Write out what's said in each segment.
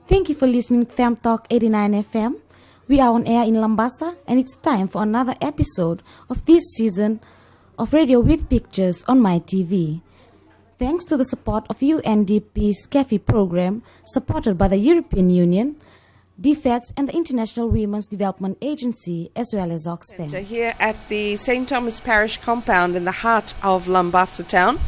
Thank you for listening to Fem Talk 89 FM. We are on air in Labasa, and it's time for another episode of this season of Radio with Pictures on My TV. Thanks to the support of UNDP's CAFE program, supported by the European Union, DFEDS and the International Women's Development Agency, as well as Oxfam. Here at the St. Thomas Parish compound in the heart of Labasa town.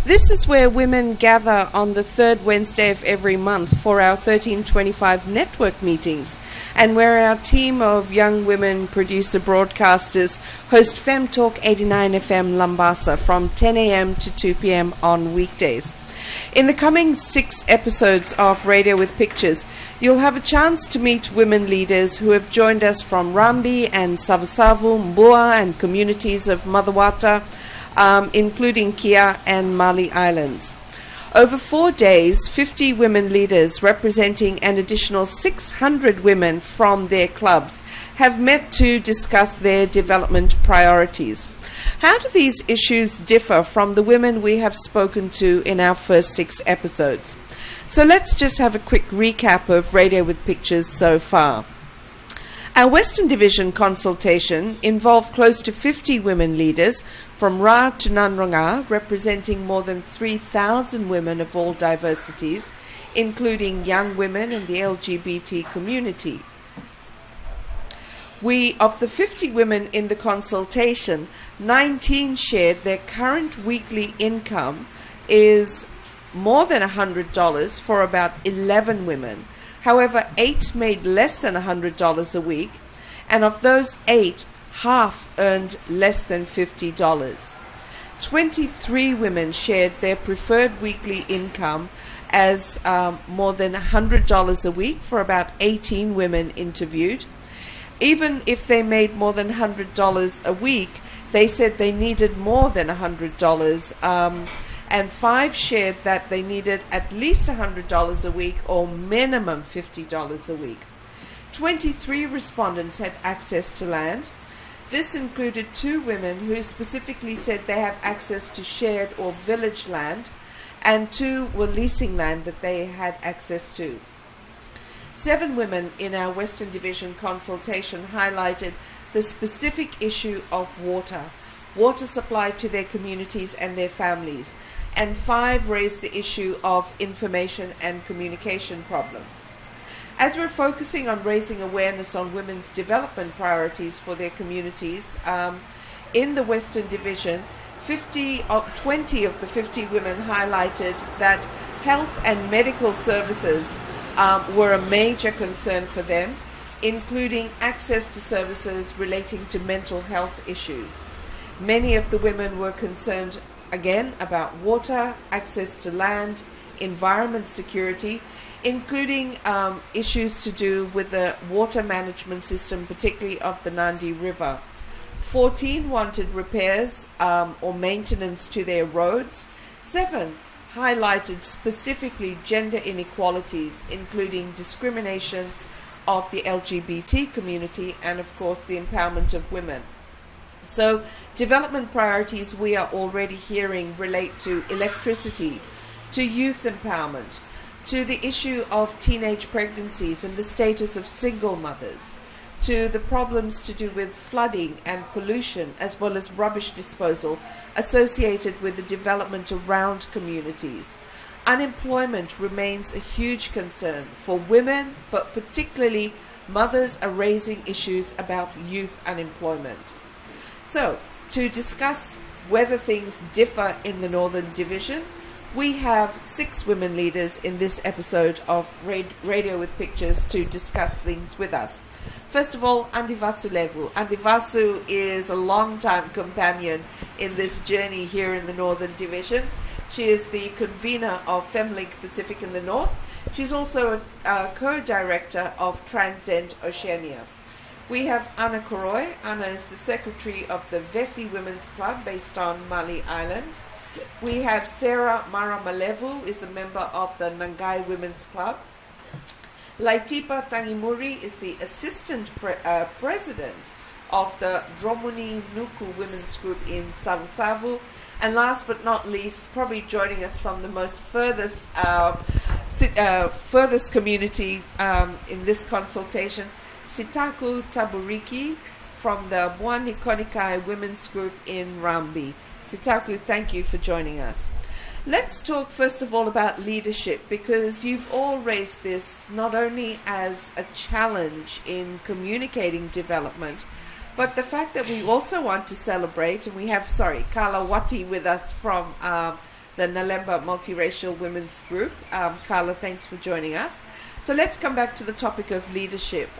This is where women gather on the third Wednesday of every month for our 1325 network meetings, and where our team of young women producer broadcasters host Fem Talk 89 FM Labasa from 10 a.m. to 2 p.m. on weekdays. In the coming 6 episodes of Radio with Pictures, you'll have a chance to meet women leaders who have joined us from Rambi and Savasavu, Mbua and communities of Madawata, including Kia and Mali Islands. Over 4 days, 50 women leaders representing an additional 600 women from their clubs have met to discuss their development priorities. How do these issues differ from the women we have spoken to in our first 6 episodes? So let's just have a quick recap of Radio with Pictures so far. Our Western Division consultation involved close to 50 women leaders from Ra to Nanronga, representing more than 3,000 women of all diversities, including young women and the LGBT community. Of the 50 women in the consultation, 19 shared their current weekly income is more than $100 for about 11 women. However, 8 made less than $100 a week, and of those 8, half earned less than $50. 23 women shared their preferred weekly income as more than $100 a week for about 18 women interviewed. Even if they made more than $100 a week, they said they needed more than $100, and 5 shared that they needed at least $100 a week or minimum $50 a week. 23 respondents had access to land. This included 2 women who specifically said they have access to shared or village land, and 2 were leasing land that they had access to. 7 women in our Western Division consultation highlighted the specific issue of water supply to their communities and their families, and 5 raised the issue of information and communication problems. As we're focusing on raising awareness on women's development priorities for their communities, in the Western Division, 20 of the 50 women highlighted that health and medical services were a major concern for them, including access to services relating to mental health issues. Many of the women were concerned, again, about water, access to land, environment security, including issues to do with the water management system, particularly of the Nandi River. 14 wanted repairs or maintenance to their roads. 7 highlighted specifically gender inequalities, including discrimination of the LGBT community and, of course, the empowerment of women. So, development priorities we are already hearing relate to electricity, to youth empowerment, to the issue of teenage pregnancies and the status of single mothers, to the problems to do with flooding and pollution, as well as rubbish disposal associated with the development around communities. Unemployment remains a huge concern for women, but particularly mothers are raising issues about youth unemployment. So, to discuss whether things differ in the Northern Division, we have 6 women leaders in this episode of Radio with Pictures to discuss things with us. First of all, Andivasu Levu. Andivasu is a long-time companion in this journey here in the Northern Division. She is the convener of FemLink Pacific in the North. She's also a co-director of Transcend Oceania. We have Anna Koroy. Anna is the secretary of the Vesi Women's Club based on Mali Island. We have Sarah Mara Malevu, is a member of the Nangai Women's Club. Laitipa Tangimuri is the assistant president of the Dromuni Nuku Women's Group in Savasavu. And last but not least, probably joining us from the most furthest furthest community in this consultation, Sitaku Taburiki from the Bwani Konikai Women's Group in Rambi. Sitaku, thank you for joining us. Let's talk first of all about leadership, because you've all raised this not only as a challenge in communicating development, but the fact that we also want to celebrate, and we have, Carla Wati with us from the Nalemba Multiracial Women's Group. Carla, thanks for joining us. So let's come back to the topic of leadership.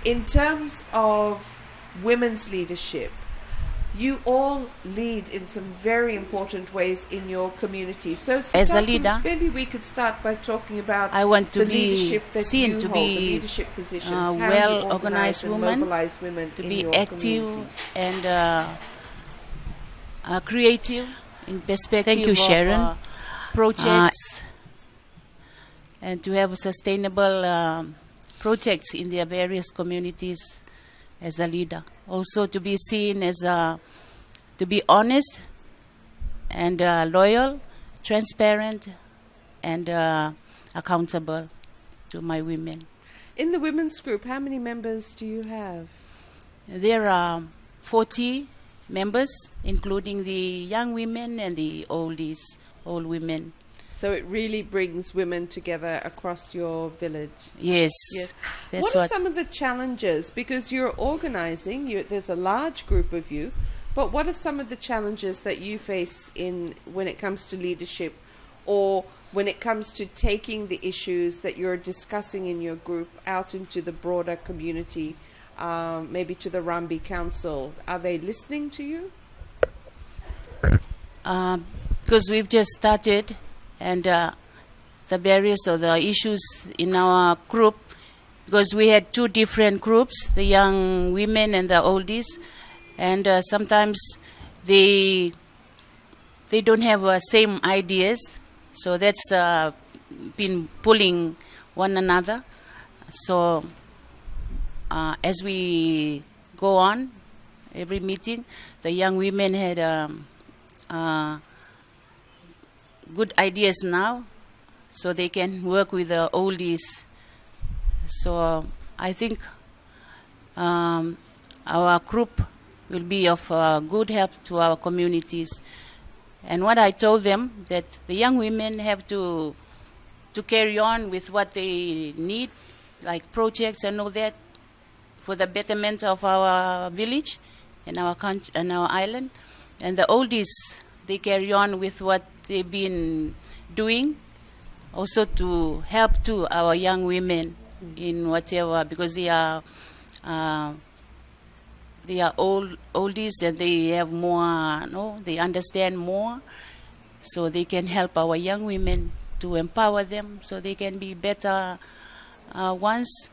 In terms of women's leadership, you all lead in some very important ways in your community. So, as a leader, maybe we could start by talking about I want to the be leadership that seen you to hold, be the leadership positions, how well you organized women, mobilize women to in be your active community. and creative in perspective Thank you, Sharon. of projects, and to have sustainable projects in their various communities as a leader. Also to be seen as to be honest and loyal, transparent, and accountable to my women. In the women's group, how many members do you have? There are 40 members, including the young women and the old women. So it really brings women together across your village. Yes. Yes. That's What are some of the challenges? Because you're organizing, there's a large group of you, but what are some of the challenges that you face when it comes to leadership, or when it comes to taking the issues that you're discussing in your group out into the broader community, maybe to the Rambi Council? Are they listening to you? Because we've just started, and the barriers or the issues in our group, because we had two different groups, the young women and the oldies, and sometimes they don't have same ideas, so that's been pulling one another. So as we go on every meeting, the young women had good ideas now, so they can work with the oldies. So I think our group will be of good help to our communities. And what I told them, that the young women have to carry on with what they need, like projects and all that, for the betterment of our village and our country and our island. And the oldies, they carry on with what they've been doing, also to help to our young women in whatever, because they are oldies and they have more, they understand more, so they can help our young women to empower them so they can be better ones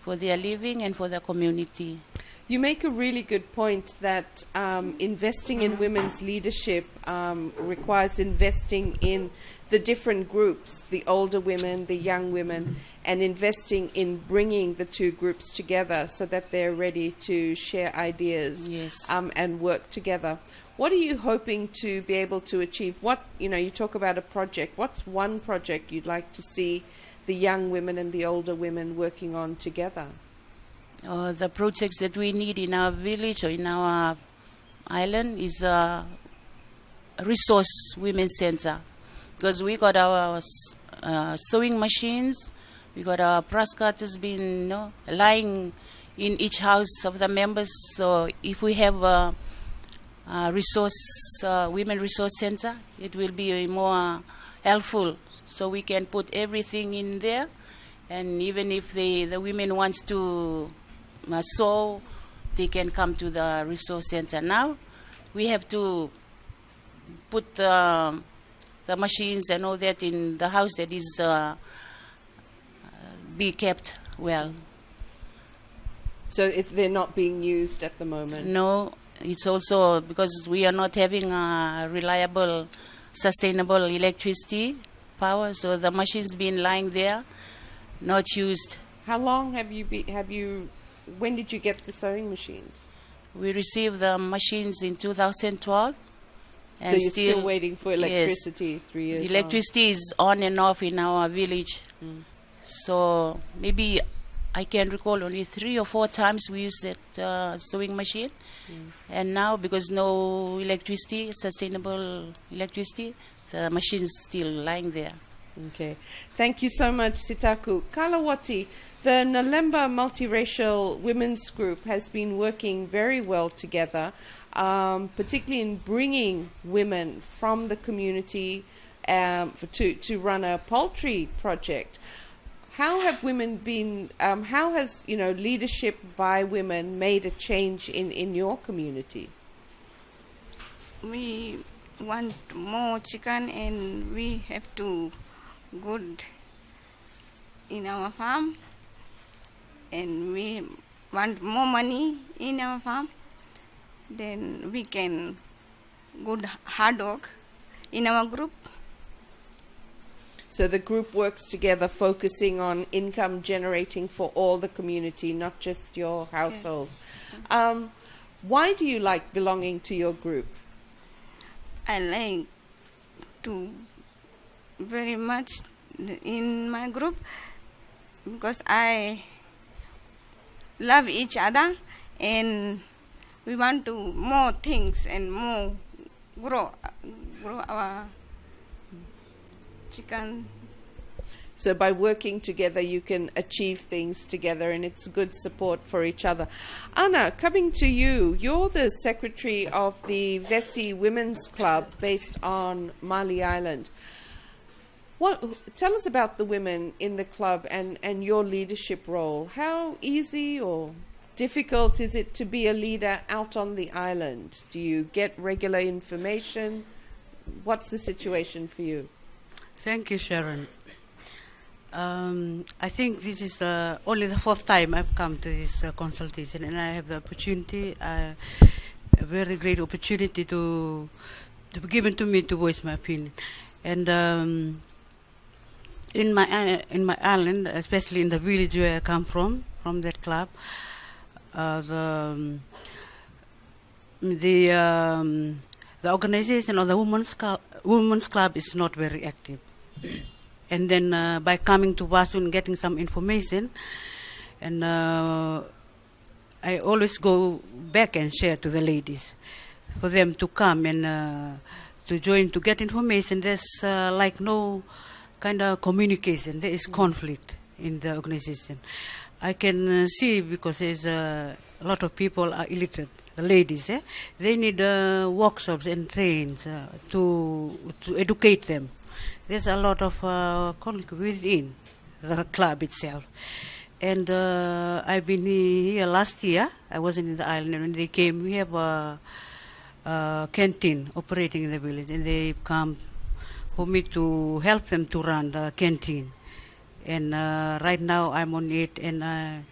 for their living and for the community. You make a really good point that investing in women's leadership requires investing in the different groups, the older women, the young women, and investing in bringing the two groups together so that they're ready to share ideas. Yes. And work together. What are you hoping to be able to achieve? You talk about a project. What's one project you'd like to see the young women and the older women working on together? The projects that we need in our village or in our island is a resource women's center, because we got our sewing machines, we got our brass cutters being lying in each house of the members. So if we have a women resource center, it will be more helpful. So we can put everything in there, and even if the women wants to sew, they can come to the resource center. Now we have to put the machines and all that in the house that is be kept well. So they're not being used at the moment? No, it's also because we are not having reliable, sustainable electricity power, so the machines been lying there, not used. How long when did you get the sewing machines? We received the machines in 2012, And so you're still waiting for electricity 3 years the electricity is on and off in our village. So maybe I can recall only 3 or 4 times we used that sewing machine. And now, because no electricity, sustainable electricity, the machine is still lying there. Okay. Thank you so much, Sitaku. Kalawati, the Nalemba Multiracial Women's Group has been working very well together, particularly in bringing women from the community to run a poultry project. How have women been, how has, leadership by women made a change in your community? We want more chicken, and we have to good in our farm, and we want more money in our farm. Then we can good hard work in our group. So the group works together, focusing on income generating for all the community, not just your households. Yes. Why do you like belonging to your group? I like to very much in my group because I love each other, and we want to more things and more grow our chicken. So by working together, you can achieve things together, and it's good support for each other. Anna, coming to you, you're the secretary of the Vesi Women's Club based on Mali Island. Tell us about the women in the club and your leadership role. How easy or difficult is it to be a leader out on the island? Do you get regular information? What's the situation for you? Thank you, Sharon. I think this is only the 4th time I've come to this consultation, and I have the opportunity, a very great opportunity to be given to me to voice my opinion. And in my island, especially in the village where I come from that club, the organization of the women's club is not very active. And then by coming to Vasu and getting some information, and I always go back and share to the ladies for them to come and to join to get information. There's like no kind of communication. There is conflict in the organization. I can see because there's a lot of people are illiterate. The ladies, they need workshops and trains to educate them. There's a lot of conflict within the club itself. And I've been here last year. I wasn't in the island. And when they came, we have a canteen operating in the village. And they come for me to help them to run the canteen. And right now I'm on it. And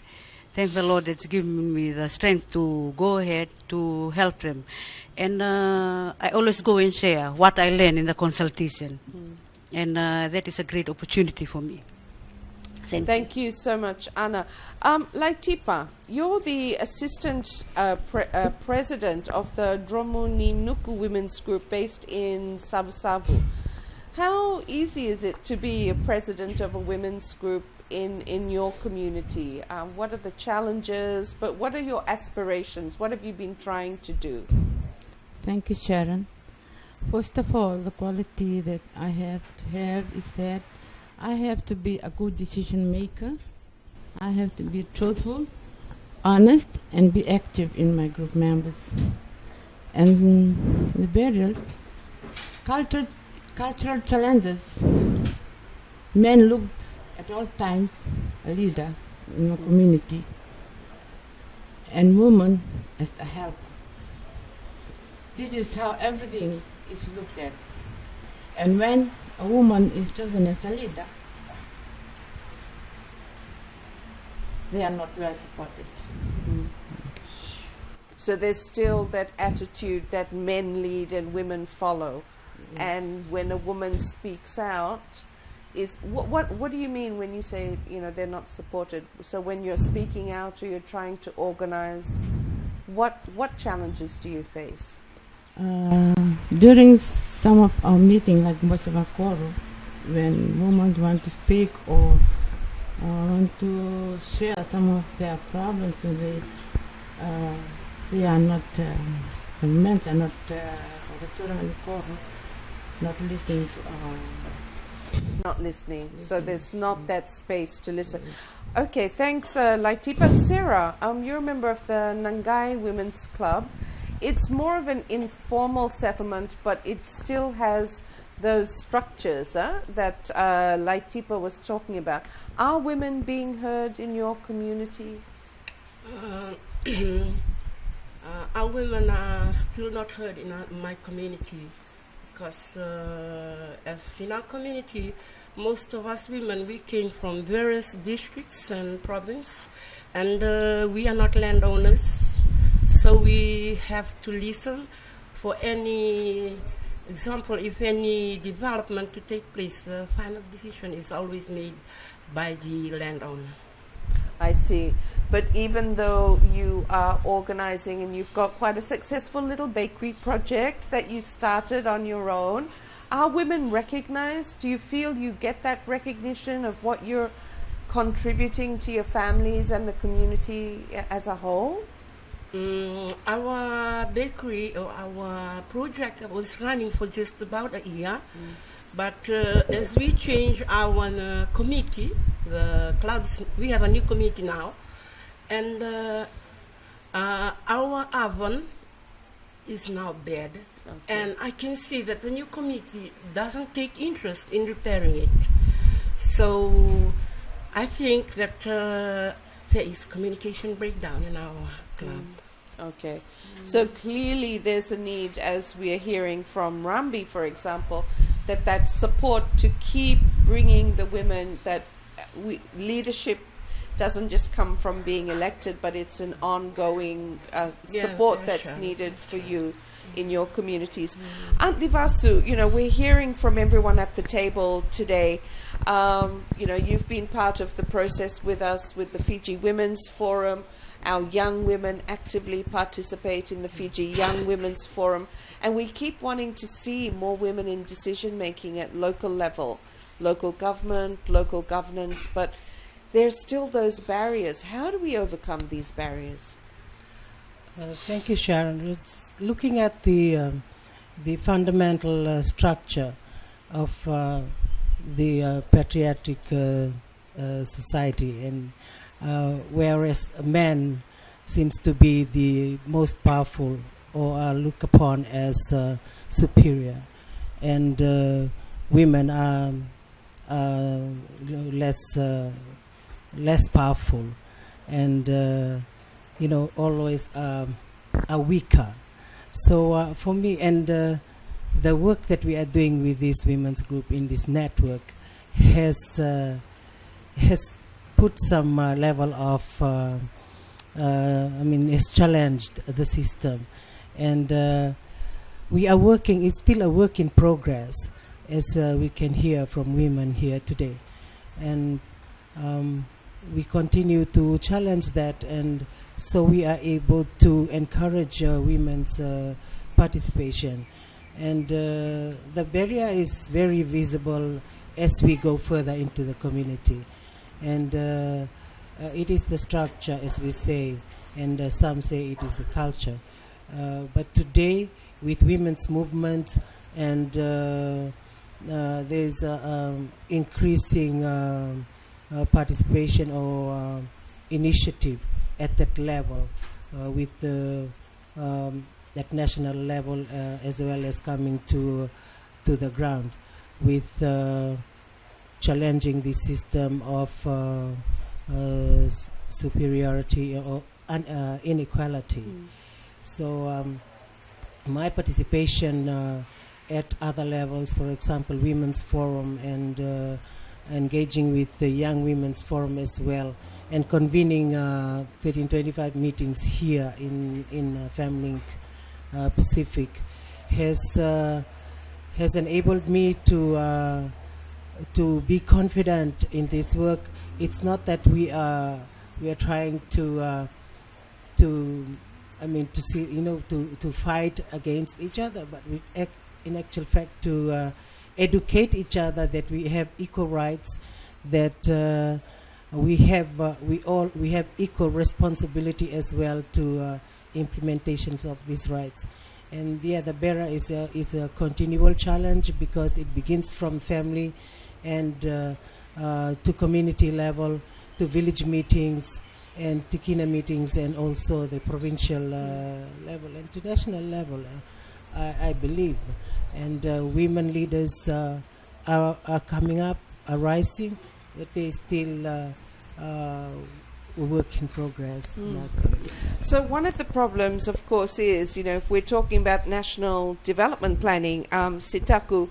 thank the Lord that's given me the strength to go ahead to help them. And I always go and share what I learn in the consultation. And that is a great opportunity for me. Thank you so much, Anna. Laitipa, you're the assistant president of the Dromuni Nuku Women's Group based in Savu-Savu. How easy is it to be a president of a women's group in your community? What are the challenges, but what are your aspirations? What have you been trying to do? Thank you, Sharon. First of all, the quality that I have to have is that I have to be a good decision maker. I have to be truthful, honest, and be active in my group members. And the burial, cultural challenges. Men looked at all times a leader in your community, and woman as a helper. This is how everything is looked at. And when a woman is chosen as a leader, they are not well supported. So there's still that attitude that men lead and women follow. And when a woman speaks out, is what do you mean when you say they're not supported? So when you're speaking out or you're trying to organize, what challenges do you face? During some of our meeting, like Mbosavakoro, when women want to speak or want to share some of their problems today, they are not, the men are not, not listening to our... Not listening. So there's not that space to listen. Okay, thanks, Laitipa. Sarah, you're a member of the Nangai Women's Club. It's more of an informal settlement, but it still has those structures that Laitipa was talking about. Are women being heard in your community? Our women are still not heard in my community, because as in our community, most of us women, we came from various districts and provinces, and we are not landowners. So we have to listen for any example. If any development to take place, the final decision is always made by the landowner. I see. But even though you are organizing and you've got quite a successful little bakery project that you started on your own, are women recognized? Do you feel you get that recognition of what you're contributing to your families and the community as a whole? Our bakery or our project was running for just about a year, but as we change our committee, the clubs, we have a new committee now, and our oven is now bad, and I can see that the new committee doesn't take interest in repairing it. So I think that there is communication breakdown in our club. Okay. So clearly there's a need, as we are hearing from Rambi, for example, that support to keep bringing the women, that leadership doesn't just come from being elected, but it's an ongoing support that's needed for you in your communities. Aunt Livasu, we're hearing from everyone at the table today. You've been part of the process with us with the Fiji Women's Forum. Our young women actively participate in the Fiji Young Women's Forum, and we keep wanting to see more women in decision making at local level, local government, local governance, but there's still those barriers. How do we overcome these barriers? Thank you, Sharon. It's looking at the fundamental structure of the patriotic society, and whereas men seems to be the most powerful or are looked upon as superior, and women are less powerful, and always are weaker. So for me, and the work that we are doing with this women's group in this network has put some level of has challenged the system, and we are working. It's still a work in progress, as we can hear from women here today, and we continue to challenge that, and so we are able to encourage women's participation, and the barrier is very visible as we go further into the community, and it is the structure, as we say, and some say it is the culture, but today with women's movement, and there's increasing participation or initiative at that level, with at national level, as well as coming to the ground with challenging the system of superiority or inequality. So my participation at other levels, for example, Women's Forum, and engaging with the Young Women's Forum as well, and convening 1325 meetings here in FemLink Pacific has enabled me to be confident in this work. It's not that we are trying to see, to fight against each other, but in actual fact to educate each other that we have equal rights, that we have equal responsibility as well to implementations of these rights. And yeah, the BERA is a continual challenge because it begins from family and to community level, to village meetings and Tikina meetings, and also the provincial level and to national level, I believe. And women leaders are coming up, are rising, but they still work in progress. So one of the problems, of course, is, if we're talking about national development planning, Sitaku,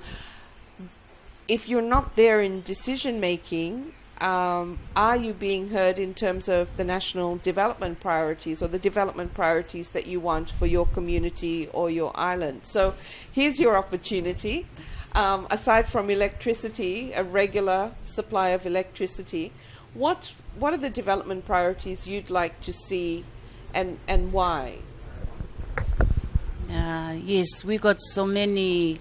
if you're not there in decision making, are you being heard in terms of the national development priorities or the development priorities that you want for your community or your island? So here's your opportunity. Aside from electricity, a regular supply of electricity, what are the development priorities you'd like to see, and why? Yes, we got so many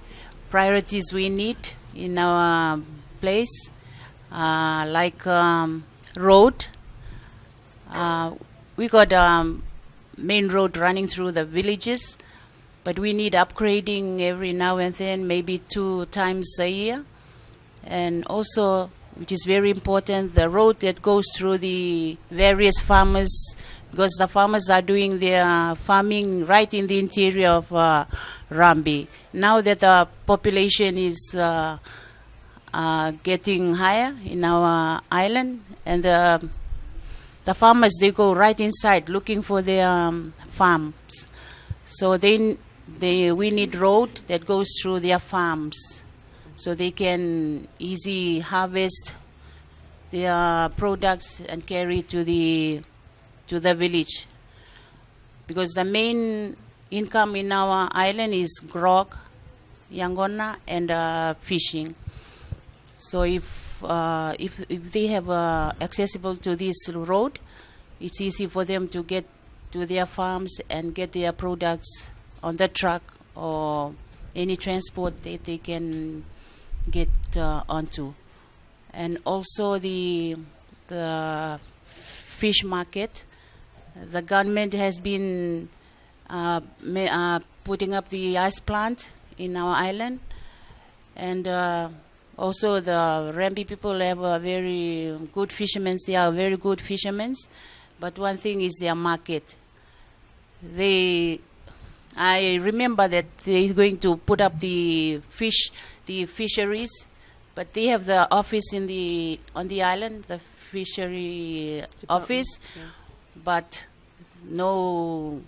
priorities we need in our place, like road. We got main road running through the villages, but we need upgrading every now and then, maybe 2 times a year. And also, which is very important, the road that goes through the various farmers, because the farmers are doing their farming right in the interior of Rambi. Now that the population is getting higher in our island, and the farmers, they go right inside looking for their farms. So we need road that goes through their farms, so they can easily harvest their products and carry to the village. Because the main income in our island is grog, yangona, and fishing. So if they have accessible to this road, it's easy for them to get to their farms and get their products on the truck or any transport that they can get onto. And also the fish market. The government has been putting up the ice plant in our island, and also the Rambi people have a very good fishermen. They are very good fishermen, but one thing is their market. I remember that they're going to put up the fisheries, but they have the office on the island, the fishery office, but no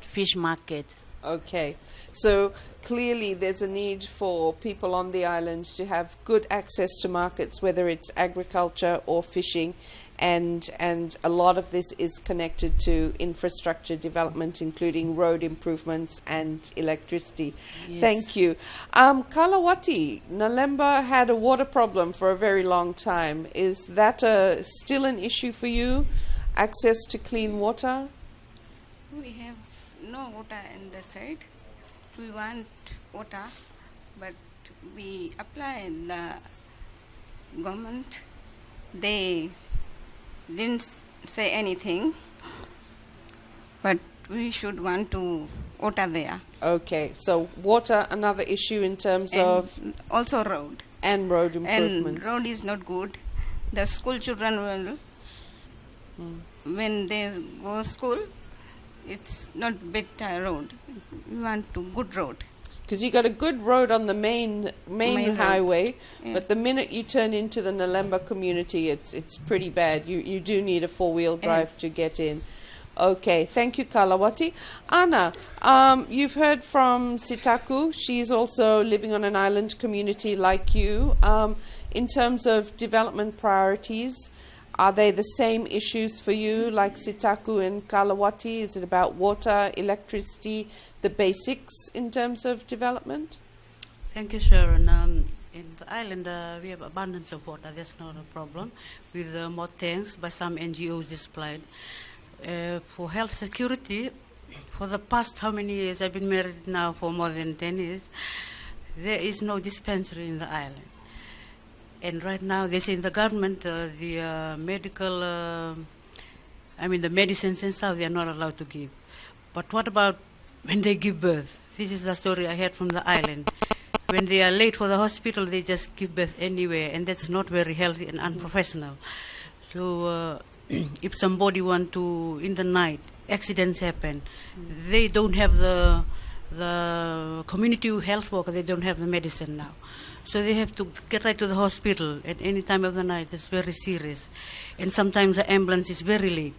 fish market. Okay, so clearly there's a need for people on the island to have good access to markets, whether it's agriculture or fishing, and a lot of this is connected to infrastructure development, including road improvements and electricity. Yes. Thank you. Kalawati, Nalemba had a water problem for a very long time. Is that still an issue for you, access to clean water? We have no water in the side. We want water, but we apply in the government. They didn't say anything, but we should want to water there. Okay, so water, another issue in terms And of... also road. And road improvements. And road is not good. The school children will, when they go to school, it's not better road. We want to good road. Because you got a good road on the main Main highway, road. Yeah. but the minute you turn into the Nalemba community, it's pretty bad. You do need a 4-wheel drive Yes. to get in. Okay, thank you, Kalawati. Anna, you've heard from Sitaku. She's also living on an island community like you. In terms of development priorities, are they the same issues for you like Sitaku and Kalawati? Is it about water, electricity, the basics in terms of development? Thank you, Sharon. In the island, we have abundance of water. That's not a problem. With more tanks by some NGOs supplied. For health security, for the past how many years, I've been married now for more than 10 years, there is no dispensary in the island. And right now, they say in the government, the medical, the medicines and stuff, they are not allowed to give. But what about when they give birth? This is the story I heard from the island. When they are late for the hospital, they just give birth anywhere, and that's not very healthy and unprofessional. So if somebody want to, in the night, accidents happen, they don't have the community health worker, they don't have the medicine now. So they have to get right to the hospital at any time of the night. It's very serious. And sometimes the ambulance is very late.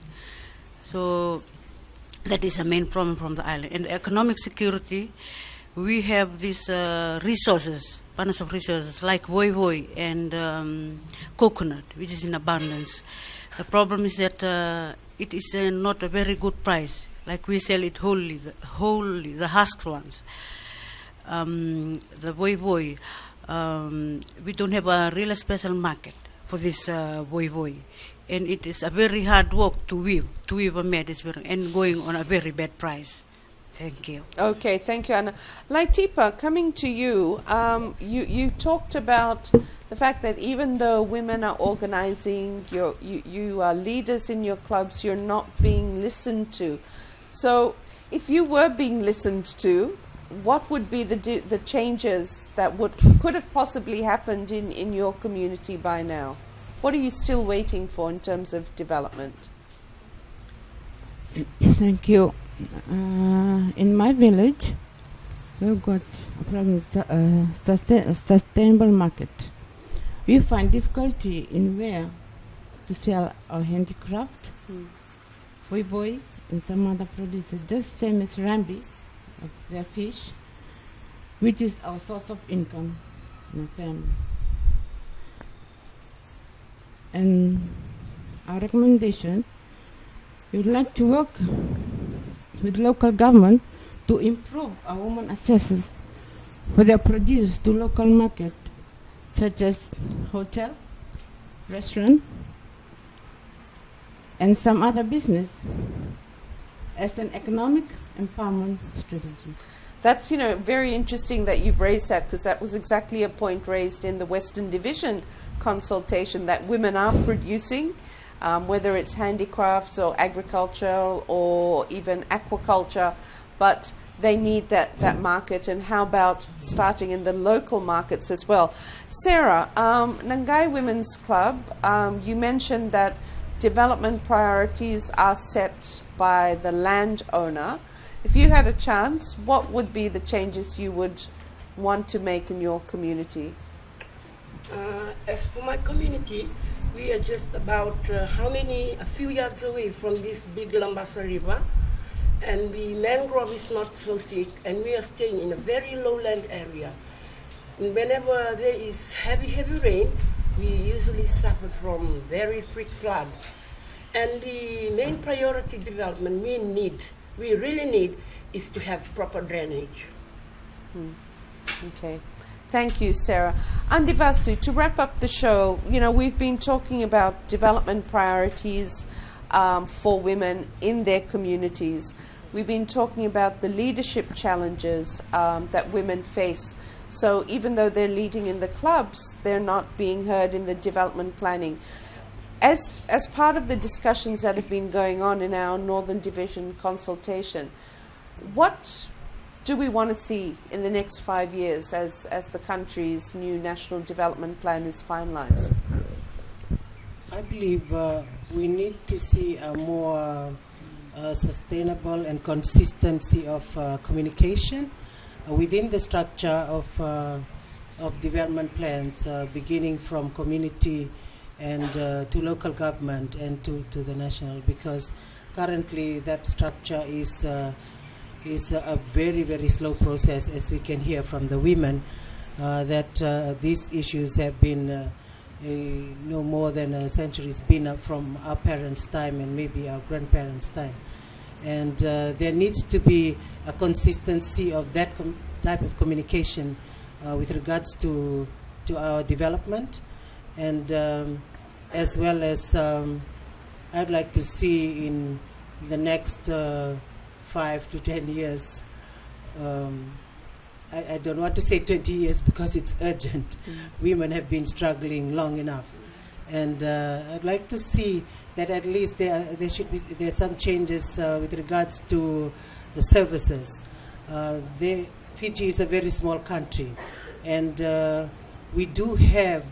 So that is a main problem from the island. And the economic security, we have these resources, abundance of resources, like voi and coconut, which is in abundance. The problem is that it is not a very good price. Like we sell it wholly, the husked ones. The voi, we don't have a real special market for this voi. And it is a very hard work to weave a mat, and going on a very bad price. Thank you. Okay, thank you, Anna. Laitipa, coming to you, you talked about the fact that even though women are organizing, you are leaders in your clubs, you're not being listened to. So if you were being listened to, what would be the changes that could have possibly happened in your community by now? What are you still waiting for in terms of development? Thank you. In my village, we've got a problem with sustainable market. We find difficulty in where to sell our handicraft, voi and some other produces, just same as Rambi, that's their fish, which is our source of income in the family. And our recommendation, we would like to work with local government to improve our women access for their produce to local market, such as hotel, restaurant, and some other business as an economic empowerment strategy. That's, very interesting that you've raised that, because that was exactly a point raised in the Western Division consultation, that women are producing, whether it's handicrafts or agricultural or even aquaculture, but they need that market. And how about starting in the local markets as well? Sarah, Nangai Women's Club, you mentioned that development priorities are set by the landowner. If you had a chance, what would be the changes you would want to make in your community? As for my community, we are just about a few yards away from this big Labasa river, and the mangrove is not so thick, and we are staying in a very lowland area. And whenever there is heavy rain, we usually suffer from very freak flood. And the main priority development we really need, is to have proper drainage. Okay. Thank you, Sarah. Andivasu, to wrap up the show, we've been talking about development priorities for women in their communities. We've been talking about the leadership challenges that women face. So even though they're leading in the clubs, they're not being heard in the development planning. As part of the discussions that have been going on in our Northern Division consultation, what do we want to see in the next 5 years as the country's new national development plan is finalized? I believe we need to see a more sustainable and consistency of communication within the structure of development plans, beginning from community and to local government and to the national, because currently that structure is a very, very slow process, as we can hear from the women, that these issues have been no more than a century. It's been from our parents' time and maybe our grandparents' time. And there needs to be a consistency of that type of communication with regards to our development. And as well as I'd like to see in the next 5 to 10 years. I don't want to say 20 years because it's urgent. Women have been struggling long enough. And I'd like to see that at least there's some changes with regards to the services. Fiji is a very small country, and we do have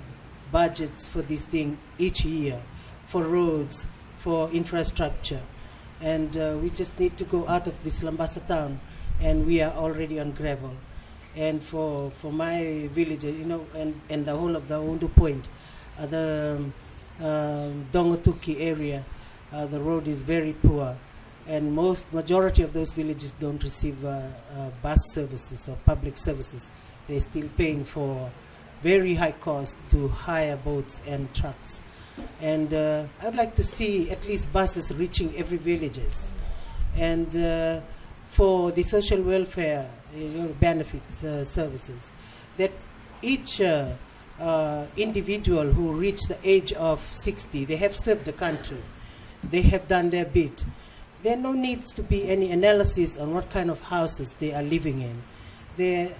budgets for this thing each year, for roads, for infrastructure, and we just need to go out of this Labasa town, and we are already on gravel. And for my village, and the whole of the Undu Point, the Dongotuki area, the road is very poor, and majority of those villages don't receive bus services or public services. They're still paying for very high cost to hire boats and trucks. And I'd like to see at least buses reaching every villages. And for the social welfare benefits services, that each individual who reached the age of 60, they have served the country, they have done their bit. There no needs to be any analysis on what kind of houses they are living in. They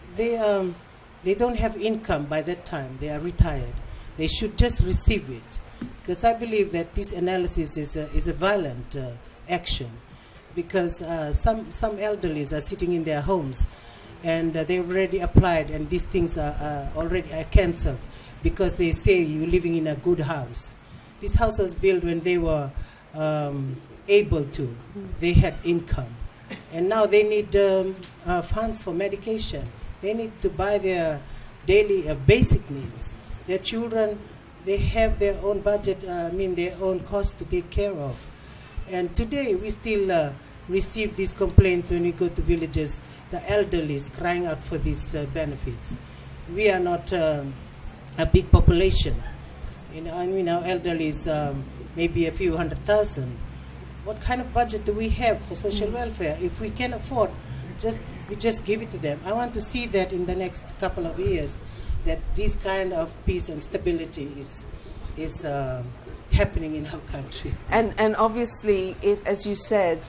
don't have income by that time. They are retired. They should just receive it, because I believe that this analysis is a violent action, because some elderlies are sitting in their homes, and they've already applied, and these things are already cancelled because they say you're living in a good house. This house was built when they were able to. They had income, and now they need funds for medication. They need to buy their daily basic needs. Their children, they have their own budget, their own cost to take care of. And today we still receive these complaints when we go to villages. The elderly is crying out for these benefits. We are not a big population. Our elderly is maybe a few 100,000. What kind of budget do we have for social welfare? If we can afford, we just give it to them. I want to see that in the next couple of years, that this kind of peace and stability is happening in our country. And obviously, if, as you said,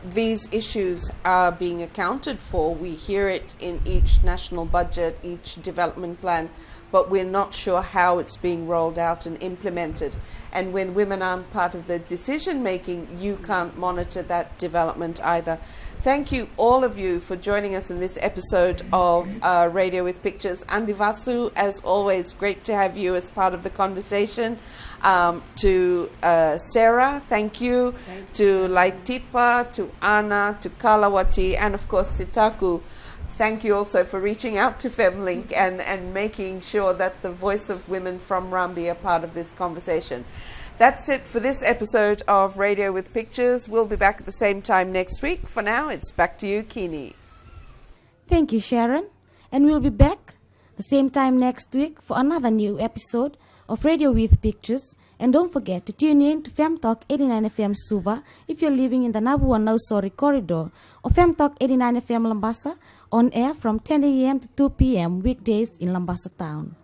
these issues are being accounted for. We hear it in each national budget, each development plan, but we're not sure how it's being rolled out and implemented. And when women aren't part of the decision making, you can't monitor that development either. Thank you, all of you, for joining us in this episode of Radio with Pictures. Andivasu, as always, great to have you as part of the conversation. To Sarah, thank you. To Laitipa, to Anna, to Kalawati, and of course Sitaku. Thank you also for reaching out to FemLink and making sure that the voice of women from Rambi are part of this conversation. That's it for this episode of Radio with Pictures. We'll be back at the same time next week. For now, it's back to you, Kini. Thank you, Sharon. And we'll be back the same time next week for another new episode of Radio with Pictures. And don't forget to tune in to FemTalk 89 FM Suva if you're living in the Nabuwa Nausori corridor, or FemTalk 89 FM Labasa, on air from 10 a.m. to 2 p.m. weekdays in Labasa town.